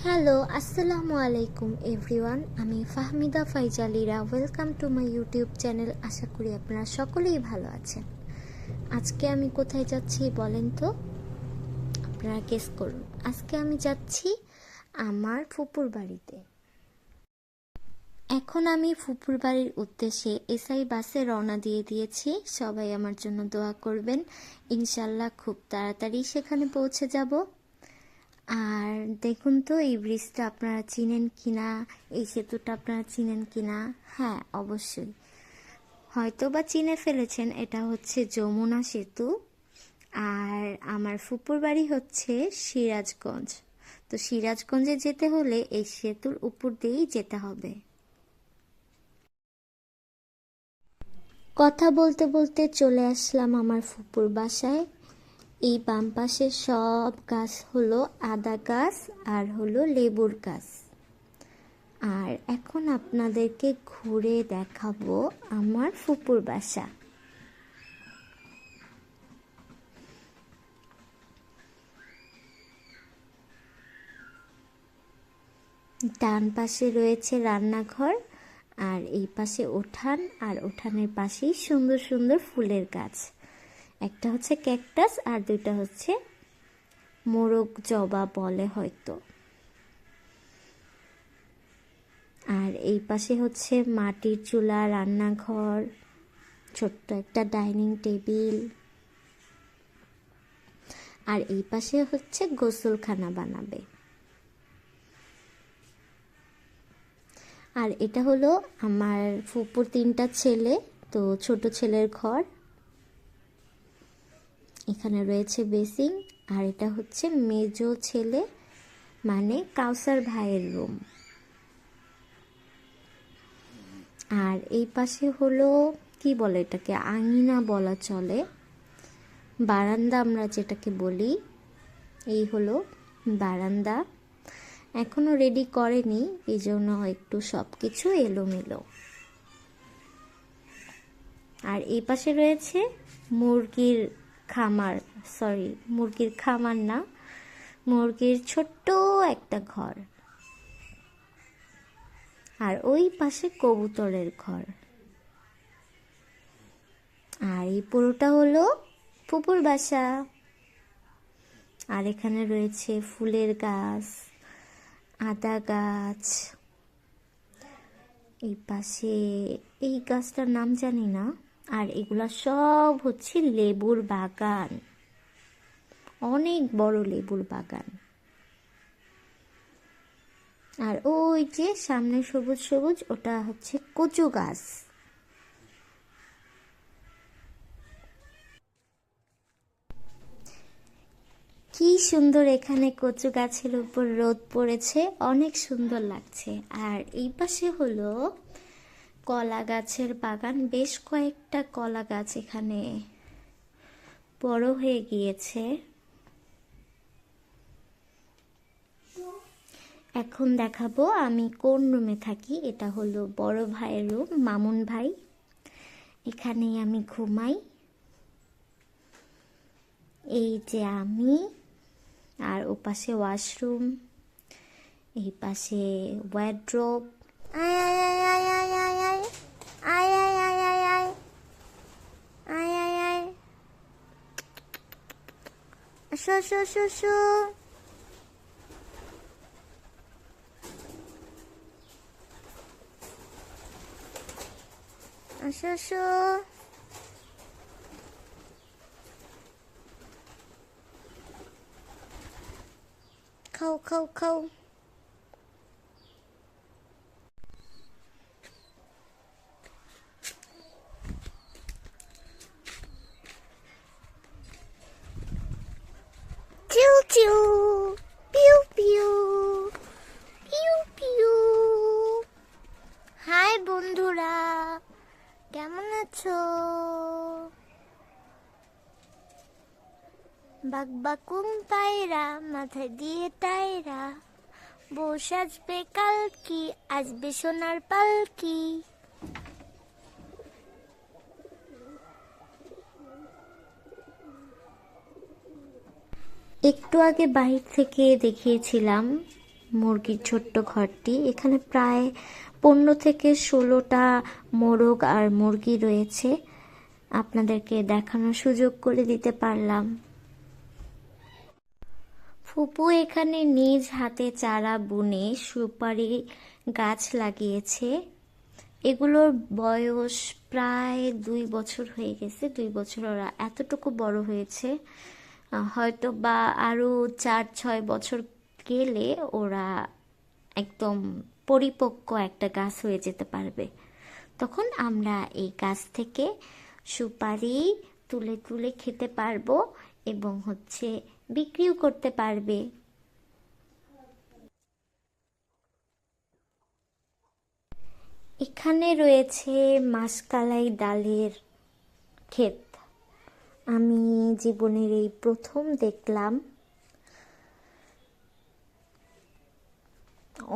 Hello, আসসালামু আলাইকুম everyone. আমি Fahmida Faizalira. Welcome to my YouTube channel. আশা করি আপনারা সকলেই ভালো আছেন। আজকে আমি কোথায় যাচ্ছি বলেন তো? আপনারা গেস করুন। আজকে আমি যাচ্ছি আমার ফুপুর বাড়িতে। এখন আমি ফুপুর বাড়ির উদ্দেশ্যে এসআই বাসে রওনা দিয়ে দিয়েছি। সবাই আমার জন্য দোয়া করবেন। ইনশাল্লাহ খুব তাড়াতাড়ি সেখানে পৌঁছে যাব। আর দেখুন তো এই ব্রিজটা আপনারা চিনেন কিনা, এই সেতুটা আপনারা চিনেন কিনা? হ্যাঁ, অবশ্যই হয়তো বা চিনে ফেলেছেন। এটা হচ্ছে যমুনা সেতু। আর আমার ফুপুর বাড়ি হচ্ছে সিরাজগঞ্জ। তো সিরাজগঞ্জে যেতে হলে এই সেতুর উপর দিয়েই যেতে হবে। কথা বলতে বলতে চলে আসলাম আমার ফুপুর বাসায়। এই বাম পাশে সব গাছ হলো আদা গাছ আর হলো লেবুর গাছ। আর এখন আপনাদেরকে ঘুরে দেখাবো আমার ফুপুর বাসা। ডান পাশে রয়েছে রান্নাঘর, আর এই পাশে উঠান, আর উঠানের পাশেই সুন্দর সুন্দর ফুলের গাছ। একটা হচ্ছে ক্যাকটাস আর দুইটা হচ্ছে মোরগ জবা বলে হয়তো। আর এই পাশে হচ্ছে মাটির চুলা, রান্নাঘর, ছোট্ট একটা ডাইনিং টেবিল। আর এই পাশে হচ্ছে গোসলখানা বানাবে। আর এটা হলো আমার ফুপুর 3টা ছেলে, তো ছোট ছেলের ঘর। এখানে রয়েছে বেসিং। আর এটা হচ্ছে মেজো ছেলে মানে কাউসার ভাইয়ের রুম। আর এই পাশে হলো কি বলে এটাকে, আঙিনা বলা চলে, বারান্দা আমরা যেটাকে বলি। এই হলো বারান্দা। এখনো রেডি করেনি, এই জন্য একটু সব কিছু এলোমেলো। আর এই পাশে রয়েছে মুরগির খামার, সরি মুরগির খামার না, মুরগির ছোট্ট একটা ঘর। আর ওই পাশে কবুতরের ঘর। আর এই পুরোটা হলো ফুপুর বাসা। আর এখানে রয়েছে ফুলের গাছ, আদা গাছ। এই পাশে এই গাছটার নাম জানি না। আর এগুলা সব হচ্ছে লেবুর বাগান, অনেক বড় লেবুর বাগান। আর ওই যে সামনে সবুজ সবুজ, ওটা হচ্ছে কচু গাছ। কি সুন্দর এখানে কচু গাছের উপর রোদ পড়েছে, অনেক সুন্দর লাগছে। আর এই পাশে হলো কলা গাছের বাগান, বেশ কয়েকটা কলা গাছ এখানে বড় হয়ে গিয়েছে। এখন দেখাবো আমি কোন রুমে থাকি। এটা হলো বড় ভাইয়ের রুম, মামুন ভাই। এখানেই আমি ঘুমাই। এই যে আমি, আর ও পাশে ওয়াশরুম, এই পাশে ওয়ার্ড্রোব। আয় আয় আয় আয় আয় আয় আয় আয় আয় আয় আয় আয় আয় আয়, আসো আসো আসো আসো। আসো আসো। খাও খাও খাও। চিউ চিউ, পিউ পিউ, পিউ পিউ। হাই বন্ধুরা, কেমন আছো? বাকবাকুম পায়রা, মাথায় দিয়ে টায়রা, বউ সাজবে কালকি, আসবে সোনার পালকি। একটু আগে বাহির থেকে দেখিয়েছিলাম মুরগির ছোট্ট ঘরটি। এখানে প্রায় 15 থেকে 16টা মোরগ আর মুরগি রয়েছে, আপনাদেরকে দেখানোর সুযোগ করে দিতে পারলাম। ফুপু এখানে নিজ হাতে চারা বুনে সুপারি গাছ লাগিয়েছে। এগুলোর বয়স প্রায় 2 বছর হয়ে গেছে। 2 বছর ওরা এতটুকু বড় হয়েছে, হয়তো বা আরো 4-6 বছর গেলে ওরা একদম পরিপক্ক একটা গাছ হয়ে যেতে পারবে। তখন আমরা এই গাছ থেকে সুপারি তুলে তুলে খেতে পারবো এবং বিক্রিও করতে পারবে। এখানে রয়েছে মাসকালাই ডালের ক্ষেত। আমি জীবনের এই প্রথম দেখলাম।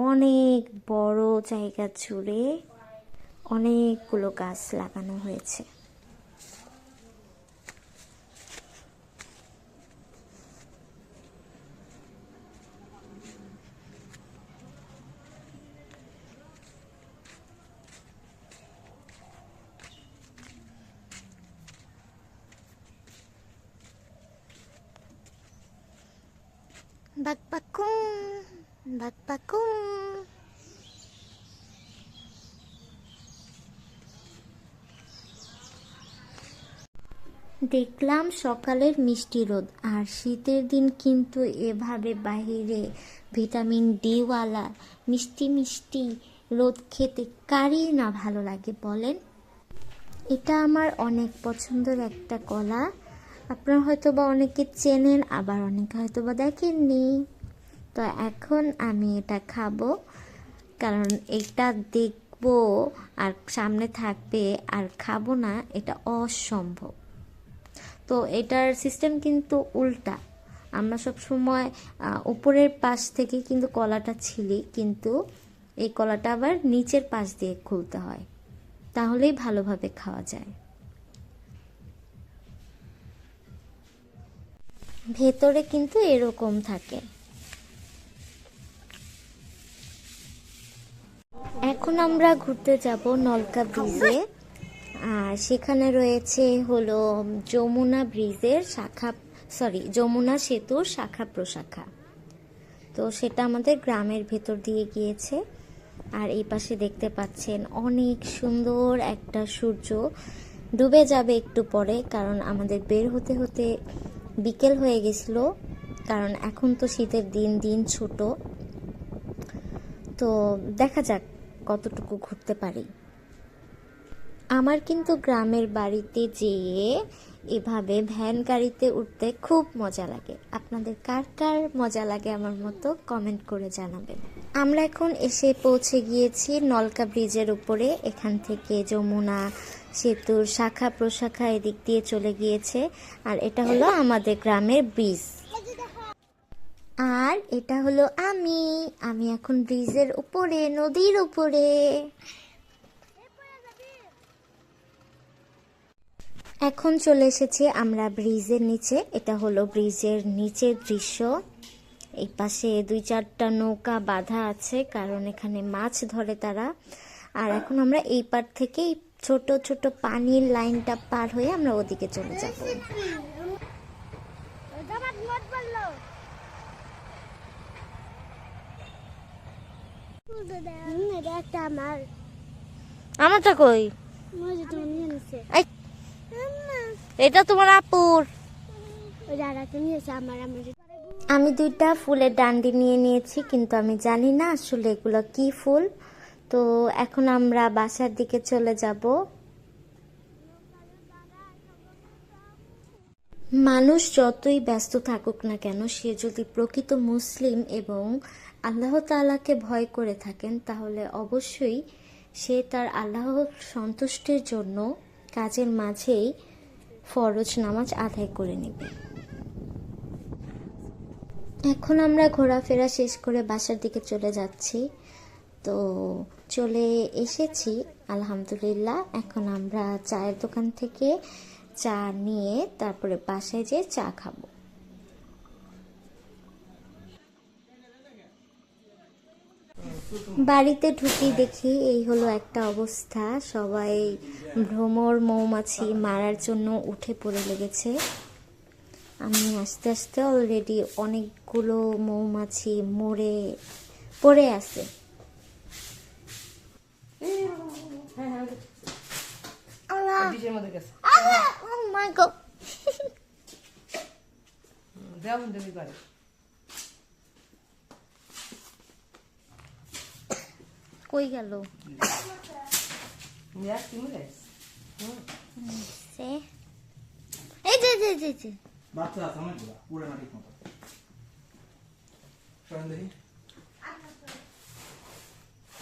অনেক বড় জায়গা জুড়ে অনেকগুলো গাছ লাগানো হয়েছে। বাকবাকুম বাকবাকুম। দেখলাম সকালের মিষ্টি রোদ, আর শীতের দিন কিন্তু এভাবে বাইরে ভিটামিন ডি ওয়ালা মিষ্টি মিষ্টি রোদ খেতে কারই না ভালো লাগে বলেন। এটা আমার অনেক পছন্দের একটা কলা। আপনারা হয়তো বা অনেকে চেনেন, আবার অনেকে হয়তো বা দেখেননি। তো এখন আমি এটা খাবো, কারণ এটা দেখবো আর সামনে থাকবে আর খাবো না, এটা অসম্ভব। তো এটার সিস্টেম কিন্তু উল্টা। আমরা সব সময় উপরের পাশ থেকে কিন্তু কলাটা ছিলি, কিন্তু এই কলাটা আবার নিচের পাশ দিয়ে খুলতে হয়, তাহলেই ভালোভাবে খাওয়া যায়। ভেতরে কিন্তু এরকম থাকে। এখন আমরা ঘুরতে যাব নলকা ব্রিজে, আর সেখানে রয়েছে হলো যমুনা ব্রিজের যমুনা সেতুর শাখা প্রশাখা। তো সেটা আমাদের গ্রামের ভেতর দিয়ে গিয়েছে। আর এই পাশে দেখতে পাচ্ছেন অনেক সুন্দর একটা সূর্য ডুবে যাবে একটু পরে, কারণ আমাদের বের হতে হতে বিকেল হয়ে গেছিল, কারণ এখন তো শীতের দিন, দিন ছোট। তো দেখা যাক কতটুকু ঘুরতে পারি। আমার কিন্তু গ্রামের বাড়িতে যেয়ে এভাবে ভ্যান গাড়িতে উঠতে খুব মজা লাগে। আপনাদের কার কার মজা লাগে আমার মতো কমেন্ট করে জানাবেন। আমরা এখন এসে পৌঁছে গিয়েছি নলকা ব্রিজের উপরে। এখান থেকে যমুনা সেতুর শাখা প্রশাখা এদিক দিয়ে চলে গিয়েছে, আর এটা হলো আমাদের গ্রামের ব্রিজ। আর এটা হলো আমি এখন ব্রিজের উপরে, নদীর উপরে। এখন চলে এসেছি আমরা ব্রিজের নিচে। এটা হলো ব্রিজের নিচের দৃশ্য। এই পাশে 2-4টা নৌকা বাঁধা আছে, কারণ এখানে মাছ ধরে তারা। আর এখন আমরা এই পার থেকে ছোট ছোট পানির লাইনটা পার হয়ে আমরা ওদিকে চলে যাব। আমারটা কই? এটা তোমার আপুর। আমি 2টা ফুলের ডান্ডি নিয়ে নিয়েছি, কিন্তু আমি জানি না আসলে এগুলো কি ফুল। তো এখন আমরা বাসার দিকে চলে যাব। মানুষ যতই ব্যস্ত থাকুক না কেন, সে যদি প্রকৃত মুসলিম এবং আল্লাহ তাআলাকে ভয় করে থাকেন, তাহলে অবশ্যই সে তার আল্লাহর সন্তুষ্টির জন্য কাজের মাঝেই ফরজ নামাজ আদায় করে নেবে। এখন আমরা ঘোরাফেরা শেষ করে বাসার দিকে চলে যাচ্ছি। তো চলে এসেছি আলহামদুলিল্লাহ। এখন আমরা চায়ের দোকান থেকে চা নিয়ে তারপরে বাসায় যেয়ে চা খাবো। বাড়িতে ঢুকি দেখি এই হলো একটা অবস্থা, সবাই ভ্রমর মৌমাছি মারার জন্য উঠে পড়ে লেগেছে। আমি আস্তে আস্তে অলরেডি অনেকগুলো মৌমাছি মরে পড়ে আছে। Oh my God! কই গেল সে? এই যে যে যে যে বাচ্চা আছে অনেকগুলো পুরো না ঠিক মতো সরেন দেখি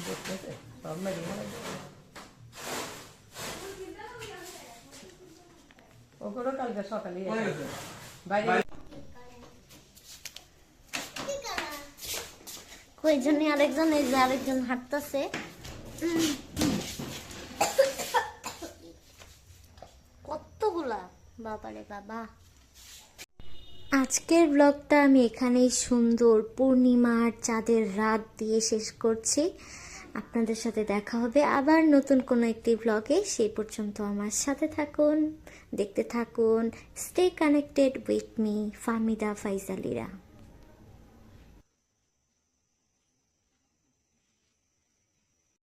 দেখতেছে সব মেরে ওগুলো কালকে সকালে বাইরে কয়জন আরেকজন, এই যে আরেকজন হাঁটতেছে। কতগুলা, বাবারে বাবা। আজকের ব্লগটা আমি এখানেই সুন্দর পূর্ণিমার চাঁদের রাত দিয়ে শেষ করছি। আপনাদের সাথে দেখা হবে আবার নতুন কোনো একটি ব্লগে। সেই পর্যন্ত আমার সাথে থাকুন, দেখতে থাকুন। Stay connected with me, Fahmida ফাইজালিরা।